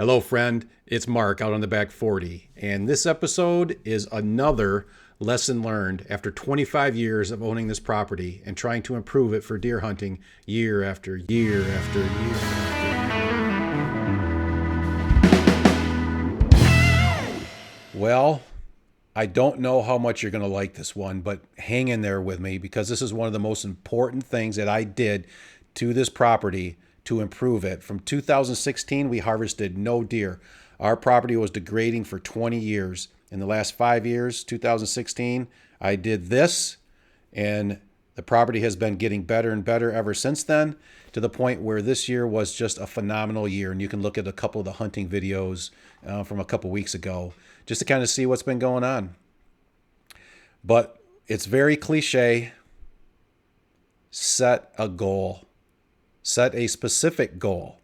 Hello, friend. It's Mark out on the back 40. And this episode is another lesson learned after 25 years of owning this property and trying to improve it for deer hunting year after year after year after year. Well, I don't know how much you're going to like this one, but hang in there with me because this is one of the most important things that I did to this property to improve it. From 2016, we harvested no deer. Our property was degrading for 20 years. In the last 5 years, 2016, I did this, and the property has been getting better and better ever since then, to the point where this year was just a phenomenal year. And you can look at a couple of the hunting videos from a couple weeks ago just to kind of see what's been going on. But it's very cliche. Set a goal. Set a specific goal.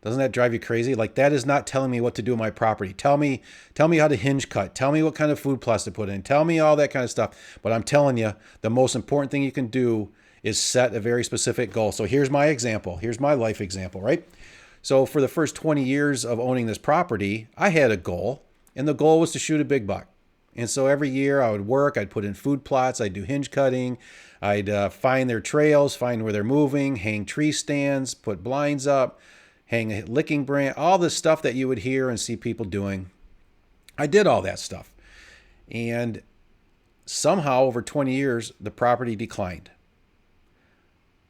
Doesn't that drive you crazy? Like, that is not telling me what to do with my property. Tell me how to hinge cut. Tell me what kind of food plots to put in. Tell me all that kind of stuff. But I'm telling you, the most important thing you can do is set a very specific goal. So here's my example. Here's my life example, right? So for the first 20 years of owning this property, I had a goal, and the goal was to shoot a big buck. And so every year I would work, I'd put in food plots, I'd do hinge cutting, I'd find their trails, find where they're moving, hang tree stands, put blinds up, hang a licking brand, all the stuff that you would hear and see people doing. I did all that stuff. And somehow over 20 years, the property declined.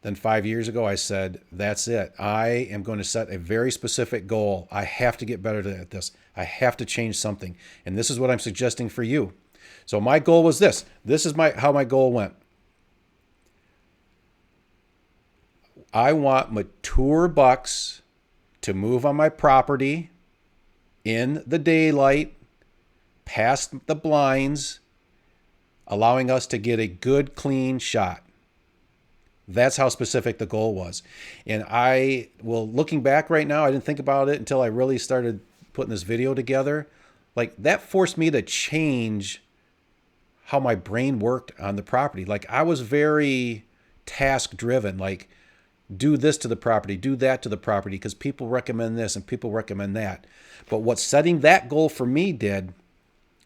Then 5 years ago, I said, that's it. I am going to set a very specific goal. I have to get better at this. I have to change something. And this is what I'm suggesting for you. So my goal was this. This is how my goal went. I want mature bucks to move on my property in the daylight, past the blinds, allowing us to get a good, clean shot. That's how specific the goal was. And looking back right now, I didn't think about it until I really started putting this video together. Like, that forced me to change how my brain worked on the property. Like, I was very task driven. Like, do this to the property, do that to the property, because people recommend this and people recommend that. But what setting that goal for me did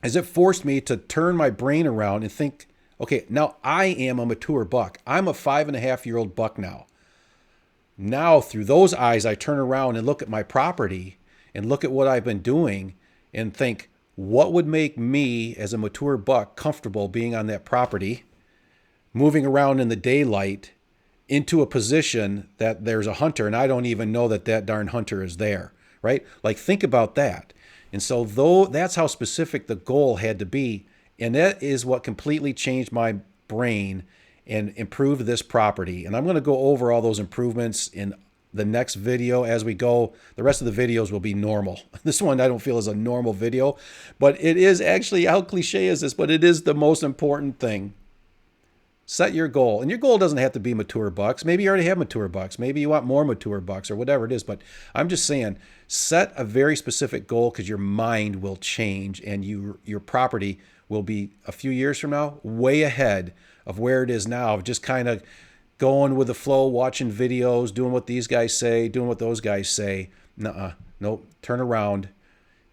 is it forced me to turn my brain around and think, okay, now I am a mature buck. I'm a 5.5-year-old buck now. Now, through those eyes, I turn around and look at my property and look at what I've been doing and think, what would make me as a mature buck comfortable being on that property, moving around in the daylight into a position that there's a hunter and I don't even know that darn hunter is there, right? Like, think about that. And so that's how specific the goal had to be. And that is what completely changed my brain and improved this property. And I'm going to go over all those improvements in the next video as we go. The rest of the videos will be normal. This one I don't feel is a normal video, but it is actually, how cliche is this, but it is the most important thing. Set your goal. And your goal doesn't have to be mature bucks. Maybe you already have mature bucks. Maybe you want more mature bucks or whatever it is. But I'm just saying, set a very specific goal, because your mind will change and your property will be, a few years from now, way ahead of where it is now, of just kind of going with the flow, watching videos, doing what these guys say, doing what those guys say. Nope. Turn around,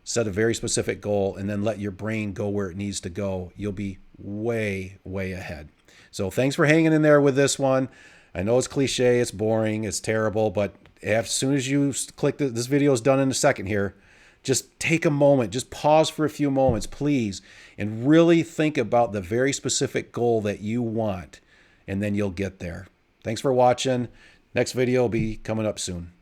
set a very specific goal, and then let your brain go where it needs to go. You'll be way, way ahead. So thanks for hanging in there with this one. I know it's cliche, it's boring, it's terrible, but as soon as you click this video is done in a second here, just take a moment, just pause for a few moments, please, and really think about the very specific goal that you want, and then you'll get there. Thanks for watching. Next video will be coming up soon.